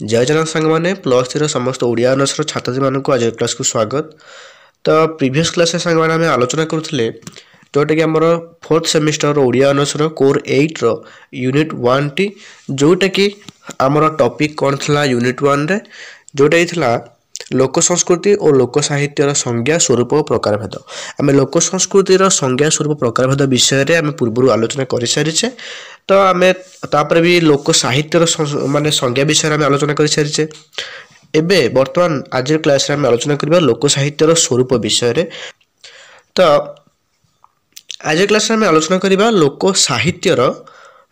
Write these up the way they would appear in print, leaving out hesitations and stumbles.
जय जगन्नाथ सांग मैंने प्लस थ्री समस्त ओडिया ऑनर्स छात्र मानक आज क्लास को स्वागत। तो प्रीवियस क्लास सांग मैंने आम आलोचना करुले जोटा कि आमर fourth semester Odia honours core 8 unit 1 T जोटा कि आमर टॉपिक कौन था यूनिट 1 रे जोटा ही लोक संस्कृति और लोक साहित्यर संज्ञा स्वरूप और प्रकारभेद। आम लोक संस्कृतिर संज्ञा स्वरूप प्रकारभेद विषय आम पूर्व आलोचना कर सारी। तो आम तापर भी लोक साहित्यर माने संज्ञा विषय आम आलोचना कर सारी। एबे वर्तमान आज क्लास आम आलोचना करबा लोक साहित्यर स्वरूप विषय। तो आज क्लास आम आलोचना करबा लोक साहित्यर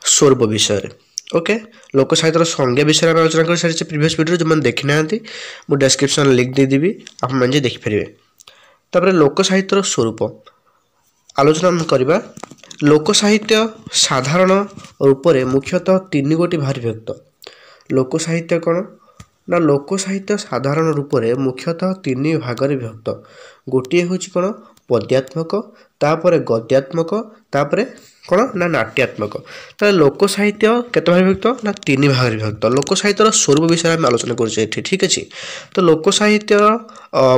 स्वरूप विषय। ओके, लोक साहित्यर संज्ञा विषय में आलोचना कर सारी प्रीवियस वीडियो जो मैंने देखी ना मुझे डिस्क्रिप्शन लिंक देदेवि आप देखिपारे। तापर लोक साहित्यर स्वरूप आलोचना करबा। लोक साहित्य साधारण रूप में मुख्यतः तीन गोटी भाग विभक्त। लोक साहित्य कौन ना लोक साहित्य साधारण रूप में मुख्यतः तीन भाग विभक्त। गोटे हूँ कौन पद्यात्मक, तापर गद्यात्मक, तापर कौन ना नाट्यात्मक। तो लोक साहित्य केते भाग विभक्त ना तीन भाग विभक्त। लोक साहित्यर स्वरूप विषय आम आलोचना करुचे ठीक अच्छे। तो लोक साहित्य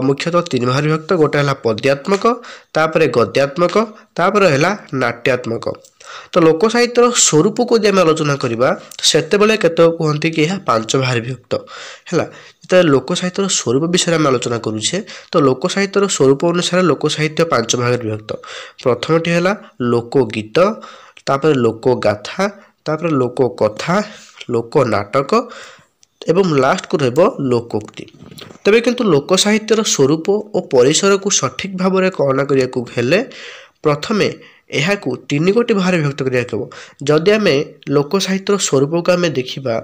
मुख्यतः तीन भाग विभक्त। गोटे है पद्यात्मक, तापर गद्यात्मक, तापर है नाट्यात्मक। तो लोक साहित्यर स्वरूप को आम आलोचना करवा से कहते कि यह पांच भाग विभक्त है। तो लोक साहित्यर स्वरूप विषय आम आलोचना करुचे। तो लोक साहित्यर स्वरूप अनुसार लोक साहित्य पांच भाग विभक्त। प्रथमटी है लोकगीत, तापर लोक गाथा, तापर लोक कथा, लोक नाटक एवं लास्ट को रहिबो लोकोक्ति। तबे किंतु लोक साहित्यर स्वरूप और परिसर को सठिक भाव में कल्पना करिया को हेले प्रथमे यह तीन गोटी भाग विभक्त करा। जदि आम लोक साहित्य स्वरूप को आम देखा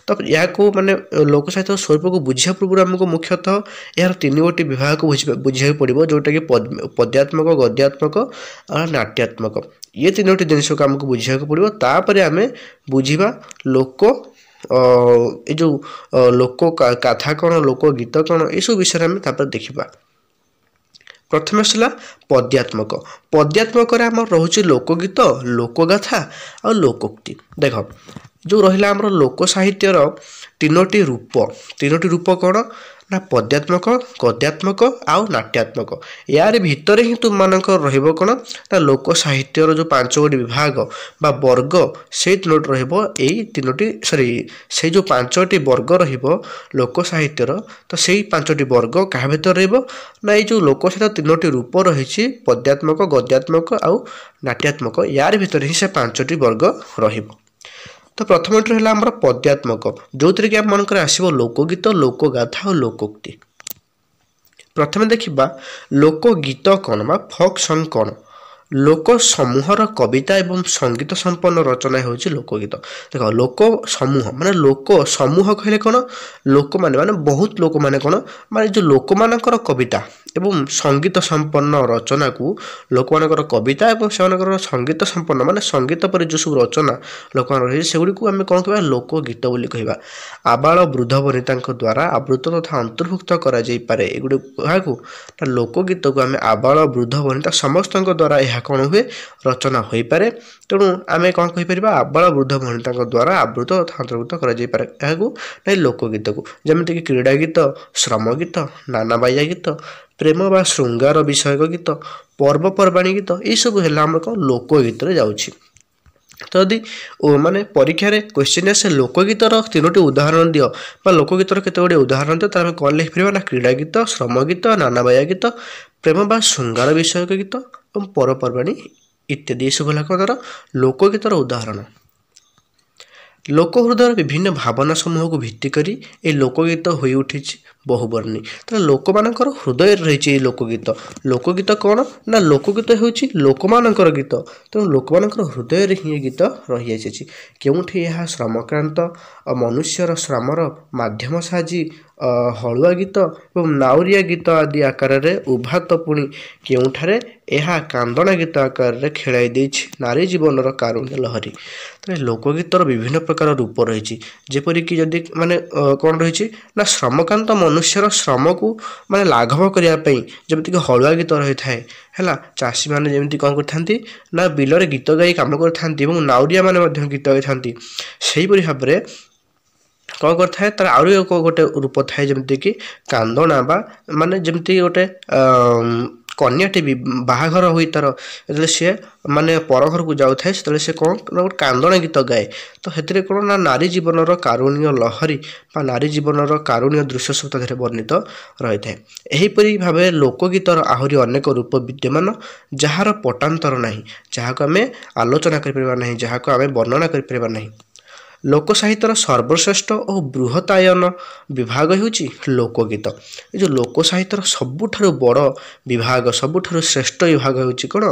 तो या माने लोक साहित्य स्वरूप को बुझा पूर्व आमको मुख्यतः यार तीन गोटी विभाग को बुझा पड़ो जोटा कि पद्यात्मक, गद्यात्मक और नाट्यात्मक। ये तीनो जिनस को आमको बुझा पड़ो। तापर आम बुझा लोक जो लोक कथा कौन, लोक गीत कौन, ये सब विषय आम देखा। प्रथम आसला पद्यात्मक। पद्यात्मक आम रोचे लोकगीत, लोकगाथा और लोकोक्ति। देख जो रहा आमर लोक साहित्यर तीनोटी रूप कौन ना पद्यात्मक, गद्यात्मक आउ नाट्यात्मक। यार भितर ही तुम मानक रहिबो कौन ना लोक साहित्यर जो पांच गोटी विभाग बा वर्ग से तीनोटी रहिबो। एई तीनोटी सॉरी से जो पांचटी वर्ग रहिबो लोक साहित्यर, तो सेई पांचटी वर्ग कहा भितर रहिबो ना ये जो लोक साहित्य तीनोटी रूप रही पद्यात्मक, गद्यात्मक आउ नाट्यात्मक, यार भितर ही से पांचटी वर्ग रहिबो। तो प्रथम है आम पद्यात्मक जो थी कि आम आसो लोकगीत, लोकगाथा और लोकोक्ति। प्रथम देखा लोकगीत कौन बा फोक सॉन्ग कौन। लोक समूहर कविता एवं संगीत संपन्न रचना हूँ लोकगीत। देख लोक समूह माने लोक समूह कहले कौन लोक माने बहुत लोक माने कौन माने जो लोक मानकर कविता एवं संगीत संपन्न रचना को लोक मानकर कविता एवं से संगीत संपन्न माने संगीत पर जो सब रचना लोक सेगुड़ी को आम कौन कह लोकगीत बोली कहवा। आबाल वृद्ध वनिता द्वारा आवृत तथा अंतर्भुक्त करे एगुड़ी लोकगीत को आम आबाल वृद्ध वनिता समस्त द्वारा यह कौन हुए रचना हो पारे। तेणु आम कौन कहीपर आबाल वृद्ध वनिता द्वारा आवृत तथा अंतर्भुक्त कर लोकगीत को जमीक क्रीड़ा गीत, श्रम गीत, नाना बाया गीत, प्रेम बा श्रृंगार विषयक गीत, पर्वपर्वाणी गीत, ये सब है कौन लोकगीत जाऊँगी। तो यदि माने परीक्षा रे क्वेश्चन आसे लोकगीतर तीनोटी उदाहरण दियो बा लोकगीतर केते गुडे उदाहरण दियो तार कौन लिखि परिबा ना क्रीड़ा गीत, श्रम गीत, नाना बाया गीत, प्रेम बा श्रृंगार विषयक गीत और पर्वपर्वाणी इत्यादि सब है लोकगीतर उदाहरण। लोक हृदय विभिन्न भावना समूह को भित्ति करी ए लोकगीत हो उठी बहुवर्णी। तो लोक मानकर हृदय रही लोकगीत। लोकगीत कौन ना लोकगीत हूँ लोक मानकर गीत। तेणु लोक मानकर हृदय ही गीत रही आसी क्योंठि यह श्रमक्रांत मनुष्यर श्रमर माध्यम साजी हलुआ गीत और नाउरिया गीत आदि आकार रे उभात पुणी केउठारे यह कांदना गीत आकार रे खेलाई देछि नारी जीवनर कारुण्य लहरी। तो लोकगीतर विभिन्न प्रकार रूप रही जेपरिक जदि माने कौन रही ना श्रमकांत मनुष्यर श्रम को माने लाघव करने जमीक हलुआ गीत रही है। चाषी मैंने जमी कौन करते ना बिलरे गीत गाई कम करते नाउरिया मैंने गीत गाई से भाव में କ'ଣ କରିଥାଏ ତାର ଆହୁରି ଗୋଟେ ରୂପ ଥାଏ ଯେମିତିକି କାନ୍ଦଣା ବା ମାନେ ଯେମିତି ଗୋଟେ କନ୍ୟାଟି ବି ବାହାଘର ହୋଇ ତାର ଯେତେବେଳେ ସିଏ ମାନେ ପର ଘରକୁ ଯାଉଥାଏ ସେତେବେଳେ ସେ କ'ଣ ଗୋଟେ କାନ୍ଦଣା ଗୀତ ଗାଏ। ତ ସେଥିରେ କ'ଣ ନା ନାରୀ ଜୀବନର କାରୁଣ୍ୟ ଲହରୀ ବା ନାରୀ ଜୀବନର କାରୁଣ୍ୟ ଦୃଶ୍ୟ ସବୁ ତା ଦେହରେ ବର୍ଣ୍ଣିତ ରହିଥାଏ। ଏହିପରି ଭାବେ ଲୋକଗୀତର ଆହୁରି ଅନେକ ରୂପ ବିଦ୍ୟମାନ ଯାହାର ପଟାନ୍ତର ନାହିଁ, ଯାହାକୁ ଆମେ ଆଲୋଚନା କରିପାରିବା ନାହିଁ, ଯାହାକୁ ଆମେ ବର୍ଣ୍ଣନା କରିପାରିବା ନାହିଁ। ଲୋକ ସାହିତ୍ୟର ସର୍ବଶ୍ରେଷ୍ଠ ଓ ବୃହତାୟନ ବିଭାଗ ହେଉଛି ଲୋକଗୀତ। ଏ ଯେଉଁ ଲୋକ ସାହିତ୍ୟର ସବୁଠାରୁ ବଡ଼ ବିଭାଗ, ସବୁଠାରୁ ଶ୍ରେଷ୍ଠ ବିଭାଗ ହେଉଛି କ'ଣ?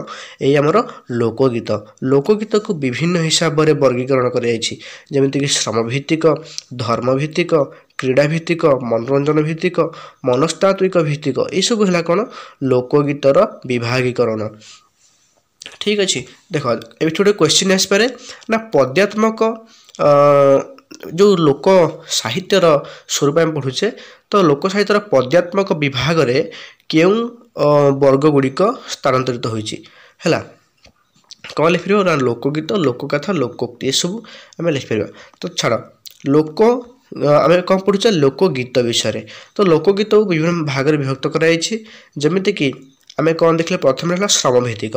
ଏଇ ଆମର ଲୋକଗୀତ। ଲୋକଗୀତକୁ ବିଭିନ୍ନ ହିସାବରେ ବର୍ଗୀକରଣ କରାଯାଇଛି, ଯେମିତିକି ଶ୍ରମଭିତ୍ତିକ, ଧର୍ମଭିତ୍ତିକ, କ୍ରୀଡ଼ାଭିତ୍ତିକ, ମନୋରଞ୍ଜନ ଭିତ୍ତିକ, ମନସ୍ତାତ୍ତ୍ୱିକ ଭିତ୍ତିକ, ଏସବୁ ହେଲା କ'ଣ? ଲୋକଗୀତର ବିଭାଗୀକରଣ। ଠିକ୍ ଅଛି, ଦେଖ ଏଠି ଗୋଟେ କ୍ୱେଶ୍ଚିନ୍ ଆସିପାରେ ନା ପଦ୍ୟାତ୍ମକ ଯେଉଁ ଲୋକ ସାହିତ୍ୟର ସ୍ୱରୂପ ଆମେ ପଢ଼ୁଛେ, ତ ଲୋକ ସାହିତ୍ୟର ପଦ୍ୟାତ୍ମକ ବିଭାଗରେ କେଉଁ ବର୍ଗ ଗୁଡ଼ିକ ସ୍ଥାନାନ୍ତରିତ ହୋଇଛି ହେଲା। କ'ଣ ଲେଖିପାରିବ ନା ଲୋକଗୀତ, ଲୋକକଥା, ଲୋକୋକ୍ତି ଏସବୁ ଆମେ ଲେଖିପାରିବା। ତ ଛାଡ଼, ଆମେ କ'ଣ ପଢ଼ୁଛେ ଲୋକଗୀତ ବିଷୟରେ। ତ ଲୋକଗୀତକୁ ବିଭିନ୍ନ ଭାଗରେ ବିଭକ୍ତ କରାଯାଇଛି, ଯେମିତିକି ଆମେ କ'ଣ ଦେଖିଲେ ପ୍ରଥମେ ହେଲା ଶ୍ରମଭିତ୍ତିକ।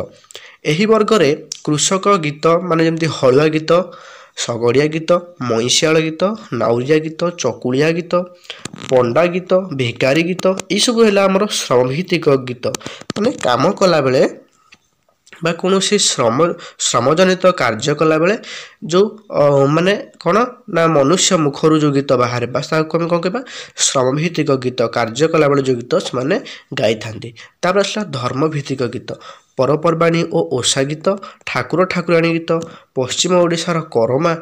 ଏହି ବର୍ଗରେ କୃଷକ ଗୀତ ମାନେ ଯେମିତି ହଳୁଆ ଗୀତ, ଶଗଡ଼ିଆ ଗୀତ, ମଇଁଷିଆଳ ଗୀତ, ନାଉରିଆ ଗୀତ, ଚକୁଳିଆ ଗୀତ, ପଣ୍ଡା ଗୀତ, ଭିକାରୀ ଗୀତ ଏଇସବୁ ହେଲା ଆମର ଶ୍ରମଭିତ୍ତିକ ଗୀତ। ମାନେ କାମ କଲାବେଳେ ବା କୌଣସି ଶ୍ରମଜନିତ କାର୍ଯ୍ୟ କଲାବେଳେ ଯେଉଁ ମାନେ କ'ଣ ନା ମନୁଷ୍ୟ ମୁଖରୁ ଯେଉଁ ଗୀତ ବାହାରେ ବା ତାକୁ ଆମେ କ'ଣ କହିବା ଶ୍ରମଭିତ୍ତିକ ଗୀତ। କାର୍ଯ୍ୟ କଲାବେଳେ ଯେଉଁ ଗୀତ ସେମାନେ ଗାଇଥାନ୍ତି। ତାପରେ ଆସିଲା ଧର୍ମଭିତ୍ତିକ ଗୀତ, ପର୍ବପର୍ବାଣୀ ଓ ଓଷା ଗୀତ, ଠାକୁର ଠାକୁରାଣୀ ଗୀତ, ପଶ୍ଚିମ ଓଡ଼ିଶାର କରମା,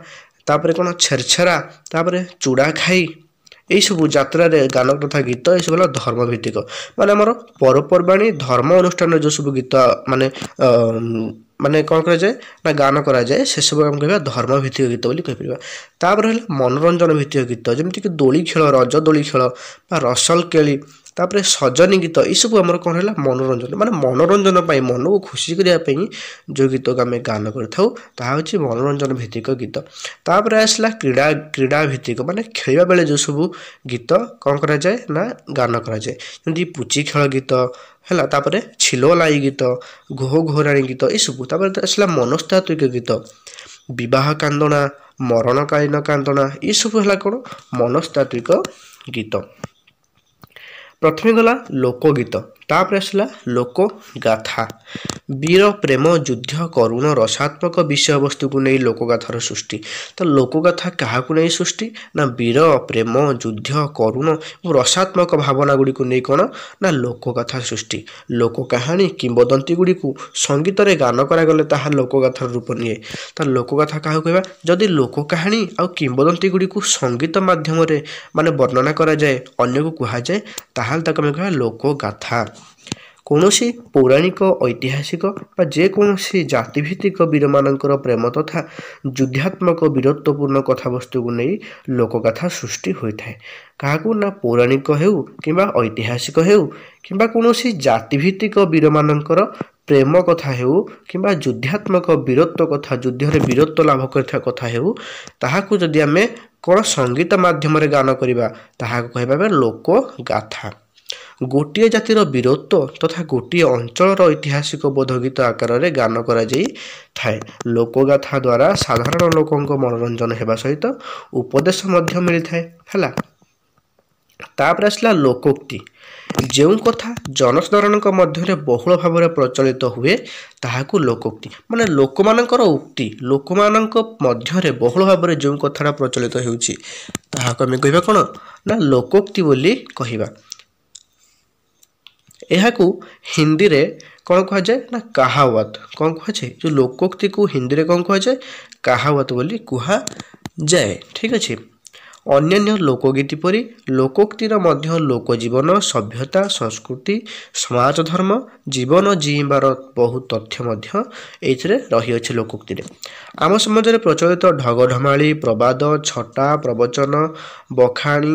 ତାପରେ କ'ଣ ଛେରଛେରା, ତାପରେ ଚୁଡ଼ାଖାଇ ଏଇସବୁ ଯାତ୍ରାରେ ଗାନ ତଥା ଗୀତ ଏସବୁ ହେଲା ଧର୍ମଭିତ୍ତିକ। ମାନେ ଆମର ପର୍ବପର୍ବାଣୀ ଧର୍ମ ଅନୁଷ୍ଠାନରେ ଯେଉଁ ସବୁ ଗୀତ ମାନେ କ'ଣ କରାଯାଏ ନା ଗାନ କରାଯାଏ, ସେସବୁ ଆମେ କହିବା ଧର୍ମଭିତ୍ତିକ ଗୀତ ବୋଲି କହିପାରିବା। ତାପରେ ହେଲା ମନୋରଞ୍ଜନ ଭିତ୍ତିକ ଗୀତ, ଯେମିତିକି ଦୋଳି ଖେଳ, ରଜ ଦୋଳି ଖେଳ ବା ରସଲ କେଳି, ତାପରେ ସଜନୀ ଗୀତ ଏସବୁ ଆମର କ'ଣ ହେଲା ମନୋରଞ୍ଜନ, ମାନେ ମନୋରଞ୍ଜନ ପାଇଁ ମନକୁ ଖୁସି କରିବା ପାଇଁ ଯେଉଁ ଗୀତକୁ ଆମେ ଗାନ କରିଥାଉ ତାହା ହେଉଛି ମନୋରଞ୍ଜନ ଭିତ୍ତିକ ଗୀତ। ତାପରେ ଆସିଲା କ୍ରୀଡ଼ା ଭିତ୍ତିକ, ମାନେ ଖେଳିବା ବେଳେ ଯେଉଁ ସବୁ ଗୀତ କ'ଣ କରାଯାଏ ନା ଗାନ କରାଯାଏ, ଯେମିତି ପୁଚି ଖେଳ ଗୀତ ହେଲା, ତାପରେ ଛିଲୋଲାଇ ଗୀତ, ଘୋ ଘୋରାଣୀ ଗୀତ ଏସବୁ। ତାପରେ ଆସିଲା ମନସ୍ତାତ୍ତ୍ୱିକ ଗୀତ, ବିବାହ କାନ୍ଦଣା, ମରଣକାଳୀନ କାନ୍ଦଣା ଏସବୁ ହେଲା କ'ଣ ମନସ୍ତାତ୍ତ୍ୱିକ ଗୀତ। ପ୍ରଥମେ ଗଲା ଲୋକଗୀତ, ତାପରେ ଆସିଲା ଲୋକଗାଥା। ବୀର ପ୍ରେମ ଯୁଦ୍ଧ କରୁଣ ରସାତ୍ମକ ବିଷୟବସ୍ତୁକୁ ନେଇ ଲୋକଗାଥାର ସୃଷ୍ଟି। ତ ଲୋକଗାଥା କାହାକୁ ନେଇ ସୃଷ୍ଟି ନା ବୀର ପ୍ରେମ ଯୁଦ୍ଧ କରୁଣ ଓ ରସାତ୍ମକ ଭାବନା ଗୁଡ଼ିକୁ ନେଇ କ'ଣ ନା ଲୋକଗାଥା ସୃଷ୍ଟି। ଲୋକ କାହାଣୀ କିମ୍ବଦନ୍ତୀ ଗୁଡ଼ିକୁ ସଙ୍ଗୀତରେ ଗାନ କରାଗଲେ ତାହା ଲୋକଗାଥାର ରୂପ ନିଏ। ତ ଲୋକଗାଥା କାହାକୁ କହିବା? ଯଦି ଲୋକ କାହାଣୀ ଆଉ କିମ୍ବଦନ୍ତୀ ଗୁଡ଼ିକୁ ସଙ୍ଗୀତ ମାଧ୍ୟମରେ ମାନେ ବର୍ଣ୍ଣନା କରାଯାଏ, ଅନ୍ୟକୁ କୁହାଯାଏ, ତାହେଲେ ତାକୁ ଆମେ କହିବା ଲୋକଗାଥା। କୌଣସି ପୌରାଣିକ, ଐତିହାସିକ ବା ଯେକୌଣସି ଜାତିଭିତ୍ତିକ ବୀରମାନଙ୍କର ପ୍ରେମ ତଥା ଯୁଦ୍ଧାତ୍ମକ ବୀରତ୍ୱପୂର୍ଣ୍ଣ କଥାବସ୍ତୁକୁ ନେଇ ଲୋକଗାଥା ସୃଷ୍ଟି ହୋଇଥାଏ। କାହାକୁ ନା ପୌରାଣିକ ହେଉ କିମ୍ବା ଐତିହାସିକ ହେଉ କିମ୍ବା କୌଣସି ଜାତିଭିତ୍ତିକ ବୀରମାନଙ୍କର ପ୍ରେମ କଥା ହେଉ କିମ୍ବା ଯୁଦ୍ଧାତ୍ମକ ବୀରତ୍ୱ କଥା, ଯୁଦ୍ଧରେ ବୀରତ୍ୱ ଲାଭ କରିଥିବା କଥା ହେଉ, ତାହାକୁ ଯଦି ଆମେ କ'ଣ ସଙ୍ଗୀତ ମାଧ୍ୟମରେ ଗାନ କରିବା ତାହାକୁ କହିବା ଆମେ ଲୋକଗାଥା। ଗୋଟିଏ ଜାତିର ବୀରତ୍ୱ ତଥା ଗୋଟିଏ ଅଞ୍ଚଳର ଐତିହାସିକ ବୋଧଗୀତ ଆକାରରେ ଗାନ କରାଯାଇଥାଏ। ଲୋକଗାଥା ଦ୍ୱାରା ସାଧାରଣ ଲୋକଙ୍କ ମନୋରଞ୍ଜନ ହେବା ସହିତ ଉପଦେଶ ମଧ୍ୟ ମିଳିଥାଏ ହେଲା। ତାପରେ ଆସିଲା ଲୋକୋକ୍ତି। ଯେଉଁ କଥା ଜନସାଧାରଣଙ୍କ ମଧ୍ୟରେ ବହୁଳ ଭାବରେ ପ୍ରଚଳିତ ହୁଏ ତାହାକୁ ଲୋକୋକ୍ତି, ମାନେ ଲୋକମାନଙ୍କର ଉକ୍ତି, ଲୋକମାନଙ୍କ ମଧ୍ୟରେ ବହୁଳ ଭାବରେ ଯେଉଁ କଥାଟା ପ୍ରଚଳିତ ହେଉଛି ତାହାକୁ ଆମେ କହିବା କ'ଣ ନା ଲୋକୋକ୍ତି ବୋଲି କହିବା। ଏହାକୁ ହିନ୍ଦୀରେ କ'ଣ କୁହାଯାଏ ନା କାହାୱତ। କ'ଣ କୁହାଯାଏ? ଯେଉଁ ଲୋକୋକ୍ତିକୁ ହିନ୍ଦୀରେ କ'ଣ କୁହାଯାଏ? କାହାୱତ ବୋଲି କୁହାଯାଏ। ଠିକ୍ ଅଛି। ଅନ୍ୟାନ୍ୟ ଲୋକଗୀତି ପରି ଲୋକୋକ୍ତିର ମଧ୍ୟ ଲୋକଜୀବନ, ସଭ୍ୟତା, ସଂସ୍କୃତି, ସମାଜ ଧର୍ମ, ଜୀବନ ଜୀଇଁବାର ବହୁ ତଥ୍ୟ ମଧ୍ୟ ଏଇଥିରେ ରହିଅଛି ଲୋକୋକ୍ତିରେ। ଆମ ସମାଜରେ ପ୍ରଚଳିତ ଢଗଢମାଳି, ପ୍ରବାଦ, ଛଟା, ପ୍ରବଚନ, ବଖାଣି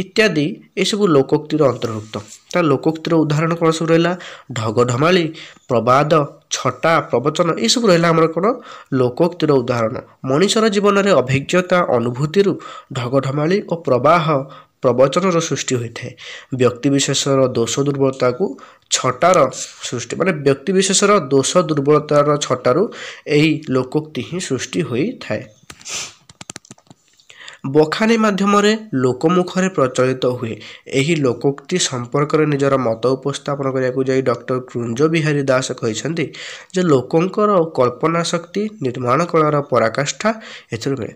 ଇତ୍ୟାଦି ଏସବୁ ଲୋକୋକ୍ତିର ଅନ୍ତର୍ଭୁକ୍ତ। ତା ଲୋକୋକ୍ତିର ଉଦାହରଣ କ'ଣ ସବୁ ରହିଲା? ଢଗଢମାଳି, ପ୍ରବାଦ, ଛଟା ପ୍ରବଚନ ଏସବୁ ରହିଲା ଆମର କ'ଣ ଲୋକୋକ୍ତିର ଉଦାହରଣ। ମଣିଷର ଜୀବନରେ ଅଭିଜ୍ଞତା ଅନୁଭୂତିରୁ ଢଗଢମାଳି ଓ ପ୍ରବାହ ପ୍ରବଚନର ସୃଷ୍ଟି ହୋଇଥାଏ। ବ୍ୟକ୍ତିବିଶେଷର ଦୋଷ ଦୁର୍ବଳତାକୁ ଛଟାର ସୃଷ୍ଟି ମାନେ ବ୍ୟକ୍ତିବିଶେଷର ଦୋଷ ଦୁର୍ବଳତାର ଛଟାରୁ ଏହି ଲୋକୋକ୍ତି ହିଁ ସୃଷ୍ଟି ହୋଇଥାଏ। ବଖାଣୀ ମାଧ୍ୟମରେ ଲୋକମୁଖରେ ପ୍ରଚଳିତ ହୁଏ। ଏହି ଲୋକୋକ୍ତି ସମ୍ପର୍କରେ ନିଜର ମତ ଉପସ୍ଥାପନ କରିବାକୁ ଯାଇ ଡକ୍ଟର କୁଞ୍ଜ ବିହାରୀ ଦାସ କହିଛନ୍ତି ଯେ ଲୋକଙ୍କର କଳ୍ପନା ଶକ୍ତି ନିର୍ମାଣ କଳାର ପରାକାଷ୍ଠା ଏଥିରୁ ମିଳେ।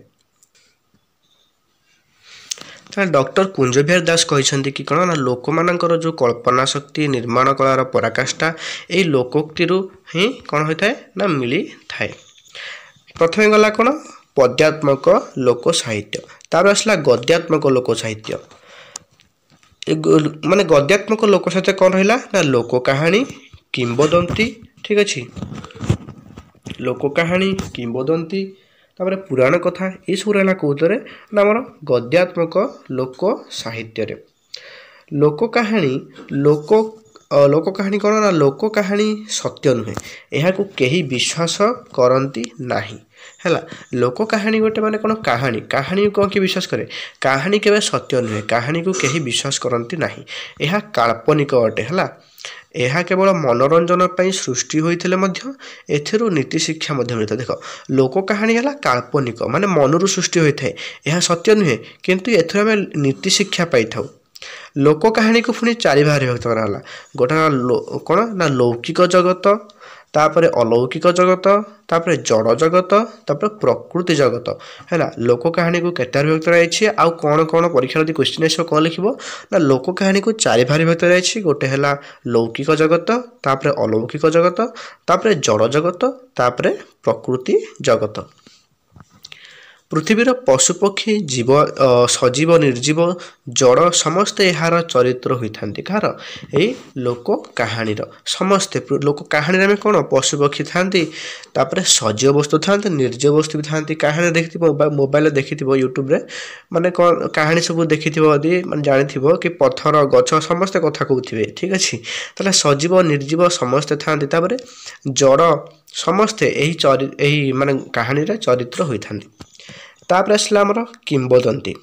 ଡକ୍ଟର କୁଞ୍ଜ ବିହାରୀ ଦାସ କହିଛନ୍ତି କି କ'ଣ ନା ଲୋକମାନଙ୍କର ଯେଉଁ କଳ୍ପନା ଶକ୍ତି ନିର୍ମାଣ କଳାର ପରାକାଷ୍ଠା ଏହି ଲୋକୋକ୍ତିରୁ ହିଁ କ'ଣ ହୋଇଥାଏ ନା ମିଳିଥାଏ। ପ୍ରଥମେ ଗଲା କ'ଣ ପଦ୍ୟାତ୍ମକ ଲୋକ ସାହିତ୍ୟ, ତାପରେ ଆସିଲା ଗଦ୍ୟାତ୍ମକ ଲୋକ ସାହିତ୍ୟ। ମାନେ ଗଦ୍ୟାତ୍ମକ ଲୋକ ସାହିତ୍ୟ କ'ଣ ରହିଲା ନା ଲୋକ କାହାଣୀ କିମ୍ବଦନ୍ତୀ, ଠିକ୍ ଅଛି, ଲୋକ କାହାଣୀ କିମ୍ବଦନ୍ତୀ ତାପରେ ପୁରାଣ କଥା ଏସବୁ ରହିଲା କେଉଁଥିରେ ନା ଆମର ଗଦ୍ୟାତ୍ମକ ଲୋକ ସାହିତ୍ୟରେ। ଲୋକ କାହାଣୀ କ'ଣ ନା ଲୋକ କାହାଣୀ ସତ୍ୟ ନୁହେଁ, ଏହାକୁ କେହି ବିଶ୍ୱାସ କରନ୍ତି ନାହିଁ ହେଲା। ଲୋକ କାହାଣୀ ଗୋଟେ ମାନେ କ'ଣ କାହାଣୀକୁ କ'ଣ କିଏ ବିଶ୍ୱାସ କରେ? କାହାଣୀ କେବେ ସତ୍ୟ ନୁହେଁ, କାହାଣୀକୁ କେହି ବିଶ୍ୱାସ କରନ୍ତି ନାହିଁ, ଏହା କାଳ୍ପନିକ ଅଟେ ହେଲା। ଏହା କେବଳ ମନୋରଞ୍ଜନ ପାଇଁ ସୃଷ୍ଟି ହୋଇଥିଲେ ମଧ୍ୟ ଏଥିରୁ ନୀତି ଶିକ୍ଷା ମଧ୍ୟ ମିଳିଥାଏ। ଦେଖ ଲୋକ କାହାଣୀ ହେଲା କାଳ୍ପନିକ ମାନେ ମନରୁ ସୃଷ୍ଟି ହୋଇଥାଏ, ଏହା ସତ୍ୟ ନୁହେଁ କିନ୍ତୁ ଏଥିରୁ ଆମେ ନୀତି ଶିକ୍ଷା ପାଇଥାଉ। ଲୋକ କାହାଣୀକୁ ପୁଣି ଚାରି ଭାଗରେ ବିଭକ୍ତ କରାଗଲା। ଗୋଟେ କ'ଣ ନା ଲୌକିକ ଜଗତ, ତାପରେ ଅଲୌକିକ ଜଗତ, ତାପରେ ଜଡ଼ ଜଗତ, ତାପରେ ପ୍ରକୃତି ଜଗତ ହେଲା। ଲୋକ କାହାଣୀକୁ କେତେଟା ବିଭକ୍ତ କରାଯାଇଛି ଆଉ କ'ଣ କ'ଣ ପରୀକ୍ଷାରେ ଯଦି କ୍ୱେଶ୍ଚିନ୍ ଆସିବ କ'ଣ ଲେଖିବ ନା ଲୋକ କାହାଣୀକୁ ଚାରି ଭାଗରେ ବିଭକ୍ତ କରାଯାଇଛି। ଗୋଟେ ହେଲା ଲୌକିକ ଜଗତ, ତାପରେ ଅଲୌକିକ ଜଗତ, ତାପରେ ଜଡ଼ ଜଗତ, ତାପରେ ପ୍ରକୃତି ଜଗତ। ପୃଥିବୀର ପଶୁପକ୍ଷୀ ଜୀବ ସଜୀବ ନିର୍ଜୀବ ଜଡ଼ ସମସ୍ତେ ଏହାର ଚରିତ୍ର ହୋଇଥାନ୍ତି। କାହାର? ଏଇ ଲୋକ କାହାଣୀର। ସମସ୍ତେ ଲୋକ କାହାଣୀରେ ଆମେ କ'ଣ ପଶୁପକ୍ଷୀ ଥାନ୍ତି, ତାପରେ ସଜୀବ ବସ୍ତୁ ଥାନ୍ତି, ନିର୍ଜୀବ ବସ୍ତୁ ବି ଥାନ୍ତି। କାହାଣୀ ଦେଖିଥିବ ମୋବାଇଲରେ ଦେଖିଥିବ ୟୁଟ୍ୟୁବରେ ମାନେ କ'ଣ କାହାଣୀ ସବୁ ଦେଖିଥିବ ଯଦି ମାନେ ଜାଣିଥିବ କି ପଥର ଗଛ ସମସ୍ତେ କଥା କହୁଥିବେ, ଠିକ୍ ଅଛି। ତାହେଲେ ସଜୀବ ନିର୍ଜୀବ ସମସ୍ତେ ଥାନ୍ତି, ତାପରେ ଜଡ଼ ସମସ୍ତେ ଏହି ମାନେ କାହାଣୀରେ ଚରିତ୍ର ହୋଇଥାନ୍ତି। ତାପରେ ଆସିଲା ଆମର କିମ୍ବଦନ୍ତୀ।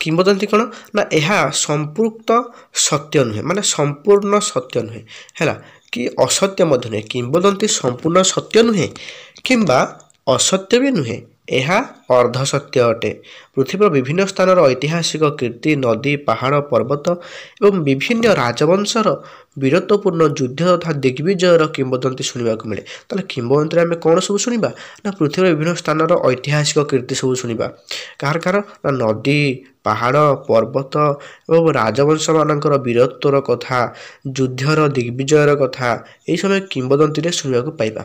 କିମ୍ବଦନ୍ତୀ କ'ଣ ନା ଏହା ସମ୍ପୃକ୍ତ ସତ୍ୟ ନୁହେଁ ମାନେ ସମ୍ପୂର୍ଣ୍ଣ ସତ୍ୟ ନୁହେଁ ହେଲା, କି ଅସତ୍ୟ ମଧ୍ୟ ନୁହେଁ। କିମ୍ବଦନ୍ତୀ ସମ୍ପୂର୍ଣ୍ଣ ସତ୍ୟ ନୁହେଁ କିମ୍ବା ଅସତ୍ୟ ବି ନୁହେଁ, ଏହା ଅର୍ଦ୍ଧ ସତ୍ୟ ଅଟେ। ପୃଥିବୀର ବିଭିନ୍ନ ସ୍ଥାନର ଐତିହାସିକ କୀର୍ତ୍ତି, ନଦୀ, ପାହାଡ଼, ପର୍ବତ ଏବଂ ବିଭିନ୍ନ ରାଜବଂଶର ବୀରତ୍ୱପୂର୍ଣ୍ଣ ଯୁଦ୍ଧ ତଥା ଦିଗ୍ବିଜୟର କିମ୍ବଦନ୍ତୀ ଶୁଣିବାକୁ ମିଳେ। ତାହେଲେ କିମ୍ବଦନ୍ତୀରେ ଆମେ କ'ଣ ସବୁ ଶୁଣିବା ନା ପୃଥିବୀର ବିଭିନ୍ନ ସ୍ଥାନର ଐତିହାସିକ କୀର୍ତ୍ତି ସବୁ ଶୁଣିବା। କାହାର ନା ନଦୀ, ପାହାଡ଼, ପର୍ବତ ଏବଂ ରାଜବଂଶମାନଙ୍କର ବୀରତ୍ୱର କଥା, ଯୁଦ୍ଧର ଦିଗ୍ବିଜୟର କଥା ଏହି ସମୟ କିମ୍ବଦନ୍ତୀରେ ଶୁଣିବାକୁ ପାଇବା।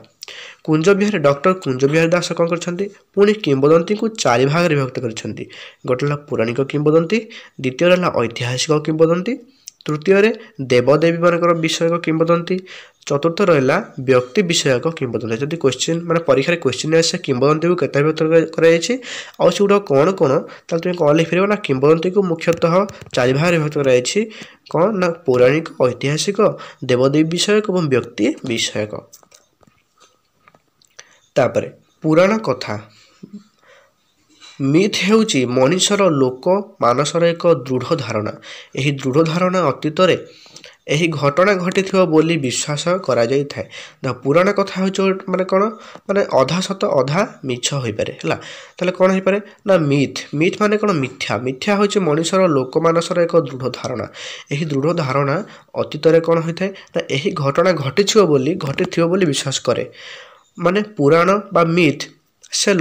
ଡକ୍ଟର କୁଞ୍ଜ ବିହାରୀ ଦାସ କ'ଣ କରିଛନ୍ତି? ପୁଣି କିମ୍ବଦନ୍ତୀକୁ ଚାରି ଭାଗରେ ବିଭକ୍ତ କରିଛନ୍ତି। ଗୋଟେ ହେଲା ପୌରାଣିକ କିମ୍ବଦନ୍ତୀ, ଦ୍ୱିତୀୟରେ ହେଲା ଐତିହାସିକ କିମ୍ବଦନ୍ତୀ, ତୃତୀୟରେ ଦେବଦେବୀମାନଙ୍କର ବିଷୟକ କିମ୍ବଦନ୍ତୀ, ଚତୁର୍ଥ ରହିଲା ବ୍ୟକ୍ତି ବିଷୟକ କିମ୍ବଦନ୍ତୀ। ଯଦି କ୍ୱେଶ୍ଚିନ୍ ମାନେ ପରୀକ୍ଷାରେ କ୍ୱେଶ୍ଚିନ୍ ଆସେ କିମ୍ବଦନ୍ତୀକୁ କେତେ ବିଭକ୍ତ କରାଯାଇଛି ଆଉ ସେଗୁଡ଼ା କ'ଣ ତାହେଲେ ତୁମେ କ'ଣ ଲେଖିପାରିବ ନା କିମ୍ବଦନ୍ତୀକୁ ମୁଖ୍ୟତଃ ଚାରି ଭାଗରେ ବିଭକ୍ତ କରାଯାଇଛି। କ'ଣ ନା ପୌରାଣିକ, ଐତିହାସିକ, ଦେବଦେବୀ ବିଷୟକ ଏବଂ ବ୍ୟକ୍ତି ବିଷୟକ। ତାପରେ ପୁରାଣ କଥା। ମିଥ୍ ହେଉଛି ମଣିଷର ଲୋକ ମାନସର ଏକ ଦୃଢ଼ ଧାରଣା। ଏହି ଦୃଢ଼ ଧାରଣା ଅତୀତରେ ଏହି ଘଟଣା ଘଟିଥିବ ବୋଲି ବିଶ୍ୱାସ କରାଯାଇଥାଏ। ପୁରାଣ କଥା ହେଉଛି ମାନେ କ'ଣ ମାନେ ଅଧା ସତ ଅଧା ମିଛ ହୋଇପାରେ ହେଲା। ତାହେଲେ କ'ଣ ହୋଇପାରେ ନା ମିଥ୍ ମାନେ କ'ଣ ମିଥ୍ୟା ହେଉଛି ମଣିଷର ଲୋକମାନସର ଏକ ଦୃଢ଼ ଧାରଣା। ଏହି ଦୃଢ଼ ଧାରଣା ଅତୀତରେ କ'ଣ ହୋଇଥାଏ ନା ଏହି ଘଟଣା ଘଟିଥିବ ବୋଲି ବିଶ୍ୱାସ କରେ। ମାନେ ପୁରାଣ ବା ମିଥ୍ ସେ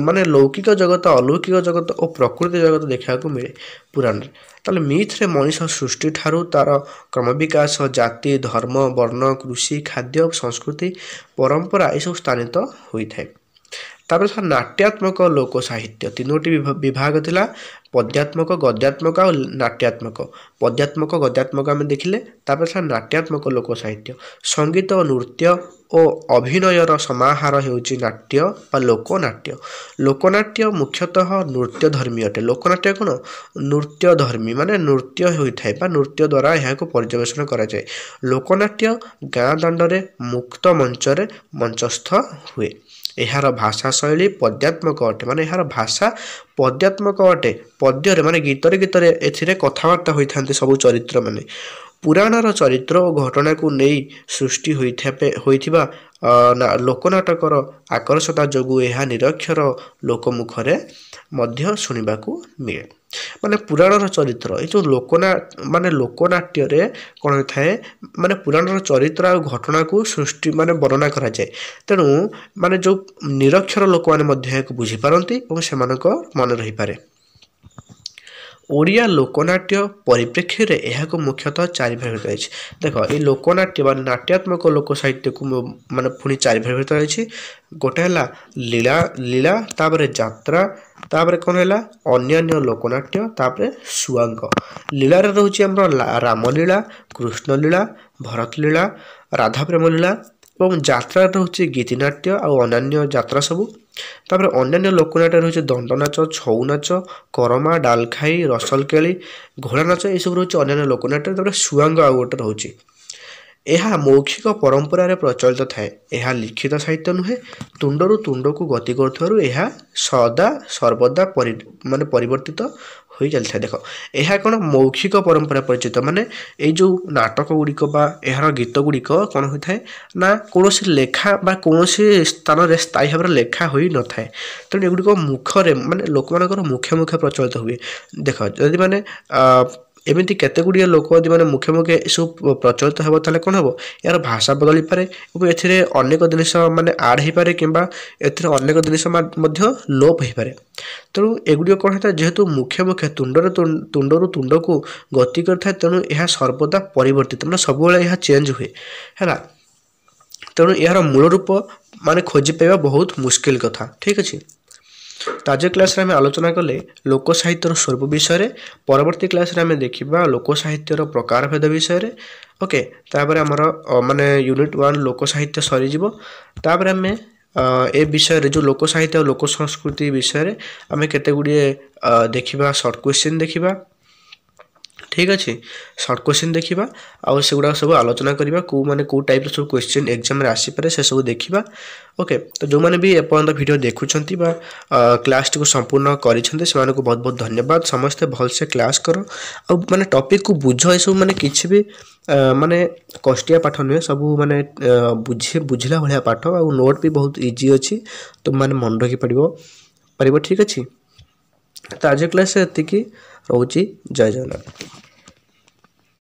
ମାନେ ଲୌକିକ ଜଗତ, ଅଲୌକିକ ଜଗତ ଓ ପ୍ରକୃତି ଜଗତ ଦେଖିବାକୁ ମିଳେ ପୁରାଣରେ। ତାହେଲେ ମିଥ୍ରେ ମଣିଷ ସୃଷ୍ଟି ଠାରୁ ତା'ର କ୍ରମବିକାଶ, ଜାତି, ଧର୍ମ, ବର୍ଣ୍ଣ, କୃଷି, ଖାଦ୍ୟ, ସଂସ୍କୃତି, ପରମ୍ପରା ଏସବୁ ସ୍ଥାନିତ ହୋଇଥାଏ। तापर था नाट्यात्मक लोक साहित्य तीनोटी विभाग थिला पद्यात्मक गद्यात्मक और नाट्यात्मक पद्यात्मक गद्यात्मक आम देखिले तापर था नाट्यात्मक लोक साहित्य संगीत और नृत्य और अभिनयर समाहार हेउची नाट्य बा लोकनाट्य लोकनाट्य मुख्यतः नृत्य धर्मी अटे लोकनाट्य कौन नृत्य धर्मी माने नृत्य होइथाय बा नृत्य द्वारा यहाँ को पर्यवेक्षण करा जाए लोकनाट्य गाँ दांडरे मुक्त मंचरे मंचस्थ हुए यार भाषा शैली पद्यात्मक अटे माने यार भाषा पद्यात्मक अटे पद्य माने गीतरे गीतरे एथिरे कथबार्ता होइथांते सब चरित्र माने पुराणर चरित्र और घटना को नहीं सृष्टि होइथिबा लोकनाटकर आकर्षता जोगु यह निरक्षर लोकमुखरे मध्य शुणिबाकू मिले माने पुराणर चरित्र ये जो माने लोकनाट्य रे कौन होता है माने पुराणर चरित्र और घटना को सृष्टि माने वर्णना करा जाए तेणु माने जो निरक्षर लोक माने मध्य बुझी पारंती और सेमानक मन रही पारे ओडिया लोकनाट्य परिप्रेक्षी रे यह को मुख्यतः चारि भाग रही देख ये लोकनाट्य व नाट्यात्मक लोक साहित्य को माने पुणी चारि भाग रही गोटे है लीला लीला तापर यात्रा तापर कौन है अन्यान्य लोकनाट्य तापर सुआंग लीला रोचे रामलीला कृष्णलीला भरतलीला राधा प्रेम लीला और यात्रा रोचे गीतिनाट्य और अन्यान्य यात्रा सबू तापर अन्यान्य लोकनाट्य रोचे दंडनाच छौ नाच करमा डालखाई रसलकेली घोड़ा नाच ये सब रोचे अन्यान्य लोकनाट्य तापर सुआंग आ गोटे रोचे यह मौखिक परंपरा रे प्रचलित थाए यह लिखित साहित्य नुहे तुंडरू तुंड को गति करुथारु यह सदा सर्वदा माने परिवर्तित हो चलता देख यह कौन मौखिक परंपरा परिचित माने ये जो नाटक गुड़िक यार गीत गुड़िक कौन होता है ना कौन लेखा बा कौन स्थान में स्थायी भाव लेखा हो न थाए तेणु एगुड़िक मुखरे माने लोक मानकर मुखे मुखे प्रचलित हुए देख जदि माने एमती केते गुड़िया लोक यदि मैंने मुखे मुखे सब प्रचलित हे ताले कौन हम यार भाषा बदली पारे और एथिरे अनेक जिनिस माने आड हो पारे किंबा एथिरे अनेक जिनिस लोप हो पारे तेणु एगुड़िक कौन होता है जेहेतु मुखे मुखे तुंडरू तुंड को गति करता तेणु यह सर्वदा परिवर्तित मैंने सब यह चेंज हुए है तेणु यार मूल रूप माने खोजी पाइबा बहुत मुश्किल कथा ठीक अच्छे ताजे क्लास रे आम आलोचना कले लोक साहित्यर स्वरूप विषय परवर्ती क्लास रे आम देखा लोक साहित्यर प्रकार भेद विषय ओके तापर आमर माने यूनिट 1 लोक साहित्य सरीजिवो तापर आम ए विषय जो लोक साहित्य और लोक संस्कृति विषय आम केते गुड़िए देखा सर्ट क्वेश्चन देखा ठीक अच्छे सर्ट क्वेश्चन देखा आउ सेगुड़ा सब आलोचना करवा को माने को टाइप सब क्वेश्चन एग्जाम रे आसी पारे से सब देखा ओके तो जो मैंने भी एपर्यंत वीडियो देखुंत क्लास टी को संपूर्ण करिसेंते सेमाने को बहुत बहुत धन्यवाद समस्ते भल से क्लास करो आ माने टॉपिक को बुझ ए सब माने किछि भी माने कष्टिया पाठ नुहे सब माने बुझिला भलिया पाठ आ नोट भी बहुत इजी अच्छी तो माने मन रखी पड़ो ठीक अच्छे तो आज क्लास एति रोची जय जगन्नाथ।